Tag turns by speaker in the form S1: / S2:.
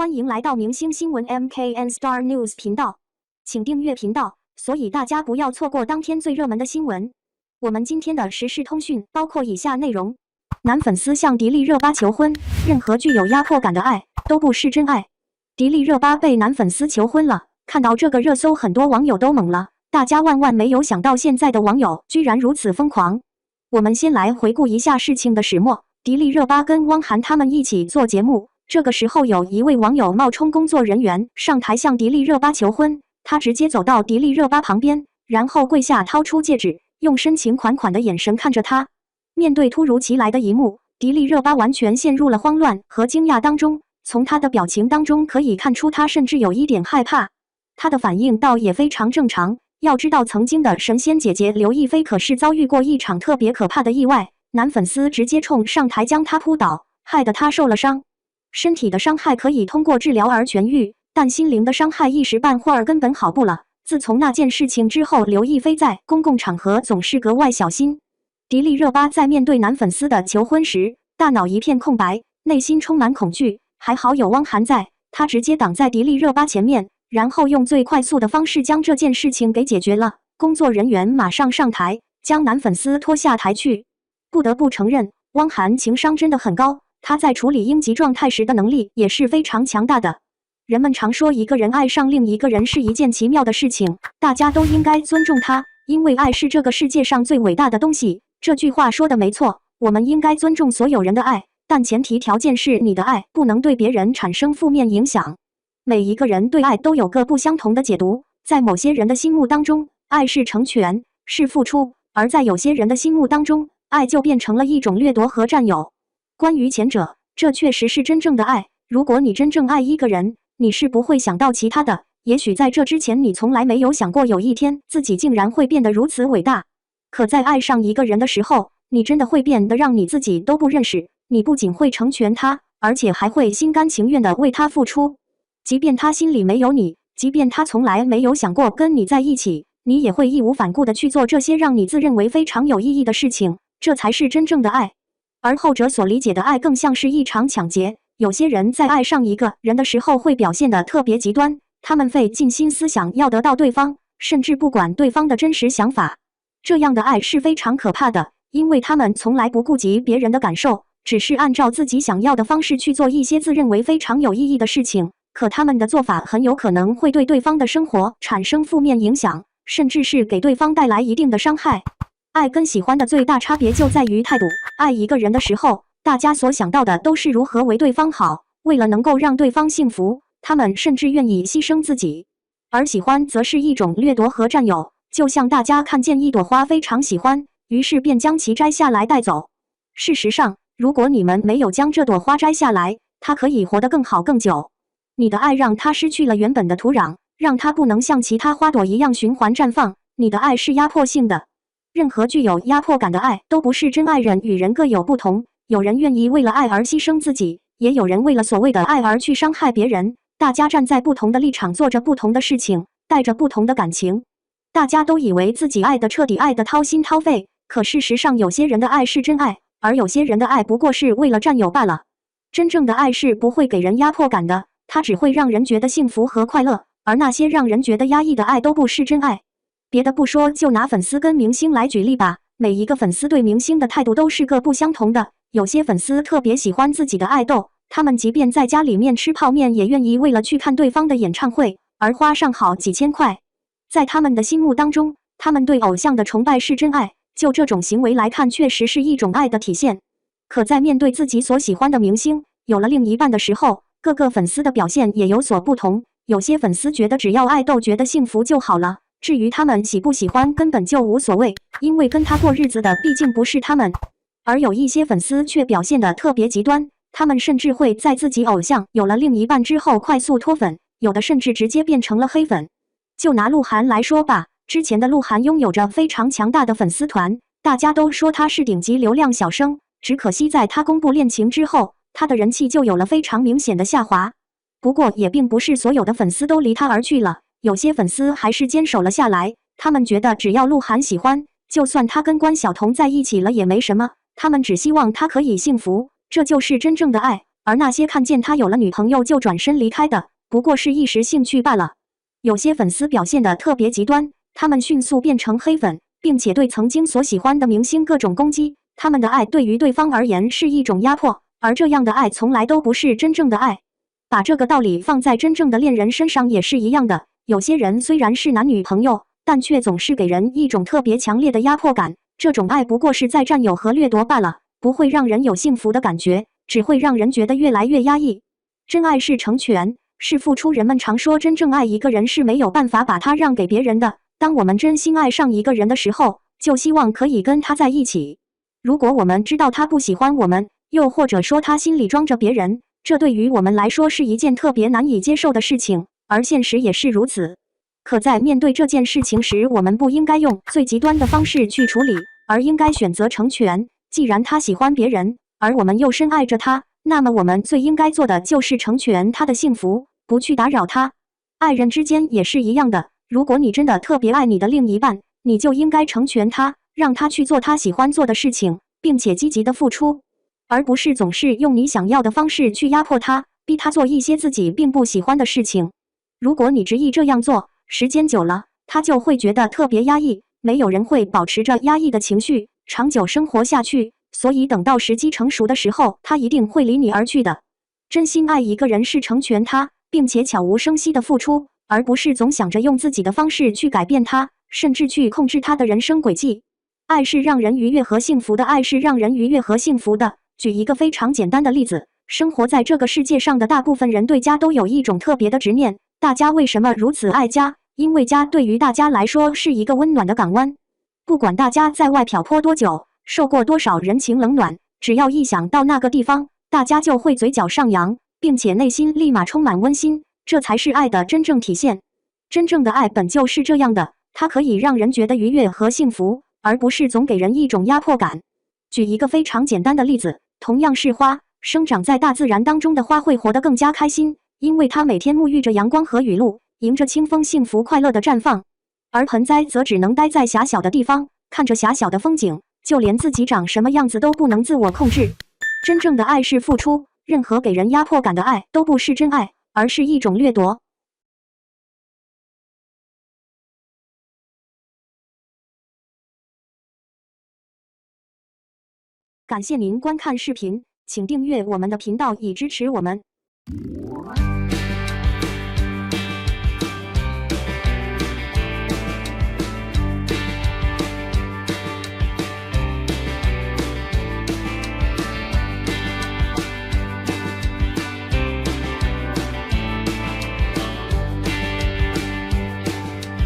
S1: 欢迎来到明星新闻 MKN Star News 频道，请订阅频道，所以大家不要错过当天最热门的新闻。我们今天的时事通讯包括以下内容：男粉丝向迪丽热巴求婚，任何具有压迫感的爱都不是真爱。迪丽热巴被男粉丝求婚了，看到这个热搜，很多网友都懵了，大家万万没有想到现在的网友居然如此疯狂。我们先来回顾一下事情的始末。迪丽热巴跟汪涵他们一起做节目，这个时候有一位网友冒充工作人员上台向迪丽热巴求婚，他直接走到迪丽热巴旁边，然后跪下掏出戒指，用深情款款的眼神看着她。面对突如其来的一幕，迪丽热巴完全陷入了慌乱和惊讶当中，从她的表情当中可以看出她甚至有一点害怕。她的反应倒也非常正常，要知道曾经的神仙姐姐刘亦菲可是遭遇过一场特别可怕的意外，男粉丝直接冲上台将她扑倒，害得她受了伤。身体的伤害可以通过治疗而痊愈，但心灵的伤害一时半会儿根本好不了。自从那件事情之后，刘亦菲在公共场合总是格外小心。迪丽热巴在面对男粉丝的求婚时，大脑一片空白，内心充满恐惧。还好有汪涵在，他直接挡在迪丽热巴前面，然后用最快速的方式将这件事情给解决了。工作人员马上上台，将男粉丝拖下台去。不得不承认，汪涵情商真的很高，他在处理应急状态时的能力也是非常强大的。人们常说一个人爱上另一个人是一件奇妙的事情，大家都应该尊重他，因为爱是这个世界上最伟大的东西。这句话说的没错，我们应该尊重所有人的爱，但前提条件是你的爱不能对别人产生负面影响。每一个人对爱都有个不相同的解读，在某些人的心目当中，爱是成全，是付出，而在有些人的心目当中，爱就变成了一种掠夺和占有。关于前者，这确实是真正的爱。如果你真正爱一个人，你是不会想到其他的。也许在这之前，你从来没有想过有一天自己竟然会变得如此伟大。可在爱上一个人的时候，你真的会变得让你自己都不认识。你不仅会成全他，而且还会心甘情愿地为他付出。即便他心里没有你，即便他从来没有想过跟你在一起，你也会义无反顾地去做这些让你自认为非常有意义的事情。这才是真正的爱。而后者所理解的爱更像是一场抢劫。有些人在爱上一个人的时候会表现得特别极端，他们费尽心思想要得到对方，甚至不管对方的真实想法。这样的爱是非常可怕的，因为他们从来不顾及别人的感受，只是按照自己想要的方式去做一些自认为非常有意义的事情。可他们的做法很有可能会对对方的生活产生负面影响，甚至是给对方带来一定的伤害。爱跟喜欢的最大差别就在于态度。爱一个人的时候，大家所想到的都是如何为对方好，为了能够让对方幸福，他们甚至愿意牺牲自己。而喜欢则是一种掠夺和占有，就像大家看见一朵花非常喜欢，于是便将其摘下来带走。事实上，如果你们没有将这朵花摘下来，它可以活得更好更久。你的爱让它失去了原本的土壤，让它不能像其他花朵一样循环绽放。你的爱是压迫性的。任何具有压迫感的爱都不是真爱。人与人各有不同，有人愿意为了爱而牺牲自己，也有人为了所谓的爱而去伤害别人。大家站在不同的立场，做着不同的事情，带着不同的感情。大家都以为自己爱得彻底，爱得掏心掏肺，可事实上有些人的爱是真爱，而有些人的爱不过是为了占有罢了。真正的爱是不会给人压迫感的，它只会让人觉得幸福和快乐，而那些让人觉得压抑的爱都不是真爱。别的不说，就拿粉丝跟明星来举例吧。每一个粉丝对明星的态度都是各不相同的。有些粉丝特别喜欢自己的爱豆，他们即便在家里面吃泡面，也愿意为了去看对方的演唱会而花上好几千块。在他们的心目当中，他们对偶像的崇拜是真爱。就这种行为来看，确实是一种爱的体现。可在面对自己所喜欢的明星有了另一半的时候，各个粉丝的表现也有所不同。有些粉丝觉得只要爱豆觉得幸福就好了，至于他们喜不喜欢根本就无所谓，因为跟他过日子的毕竟不是他们。而有一些粉丝却表现得特别极端，他们甚至会在自己偶像有了另一半之后快速脱粉，有的甚至直接变成了黑粉。就拿鹿晗来说吧，之前的鹿晗拥有着非常强大的粉丝团，大家都说他是顶级流量小生，只可惜在他公布恋情之后，他的人气就有了非常明显的下滑。不过也并不是所有的粉丝都离他而去了，有些粉丝还是坚守了下来，他们觉得只要鹿晗喜欢，就算他跟关晓彤在一起了也没什么，他们只希望他可以幸福，这就是真正的爱。而那些看见他有了女朋友就转身离开的，不过是一时兴趣罢了。有些粉丝表现得特别极端，他们迅速变成黑粉，并且对曾经所喜欢的明星各种攻击。他们的爱对于对方而言是一种压迫，而这样的爱从来都不是真正的爱。把这个道理放在真正的恋人身上也是一样的。有些人虽然是男女朋友，但却总是给人一种特别强烈的压迫感。这种爱不过是在占有和掠夺罢了，不会让人有幸福的感觉，只会让人觉得越来越压抑。真爱是成全，是付出。人们常说，真正爱一个人是没有办法把他让给别人的。当我们真心爱上一个人的时候，就希望可以跟他在一起。如果我们知道他不喜欢我们，又或者说他心里装着别人，这对于我们来说是一件特别难以接受的事情，而现实也是如此。可在面对这件事情时，我们不应该用最极端的方式去处理，而应该选择成全。既然他喜欢别人，而我们又深爱着他，那么我们最应该做的就是成全他的幸福，不去打扰他。爱人之间也是一样的，如果你真的特别爱你的另一半，你就应该成全他，让他去做他喜欢做的事情，并且积极的付出，而不是总是用你想要的方式去压迫他，逼他做一些自己并不喜欢的事情。如果你执意这样做，时间久了，他就会觉得特别压抑。没有人会保持着压抑的情绪长久生活下去，所以等到时机成熟的时候，他一定会离你而去的。真心爱一个人是成全他，并且悄无声息的付出，而不是总想着用自己的方式去改变他，甚至去控制他的人生轨迹。爱是让人愉悦和幸福的，爱是让人愉悦和幸福的。举一个非常简单的例子，生活在这个世界上的大部分人对家都有一种特别的执念。大家为什么如此爱家？因为家对于大家来说是一个温暖的港湾。不管大家在外漂泊多久，受过多少人情冷暖，只要一想到那个地方，大家就会嘴角上扬，并且内心立马充满温馨。这才是爱的真正体现。真正的爱本就是这样的，它可以让人觉得愉悦和幸福，而不是总给人一种压迫感。举一个非常简单的例子，同样是花，生长在大自然当中的花会活得更加开心，因为它每天沐浴着阳光和雨露，迎着清风幸福快乐地绽放。而盆栽则只能待在狭小的地方，看着狭小的风景，就连自己长什么样子都不能自我控制。真正的爱是付出，任何给人压迫感的爱都不是真爱，而是一种掠夺。感谢您观看视频，请订阅我们的频道以支持我们。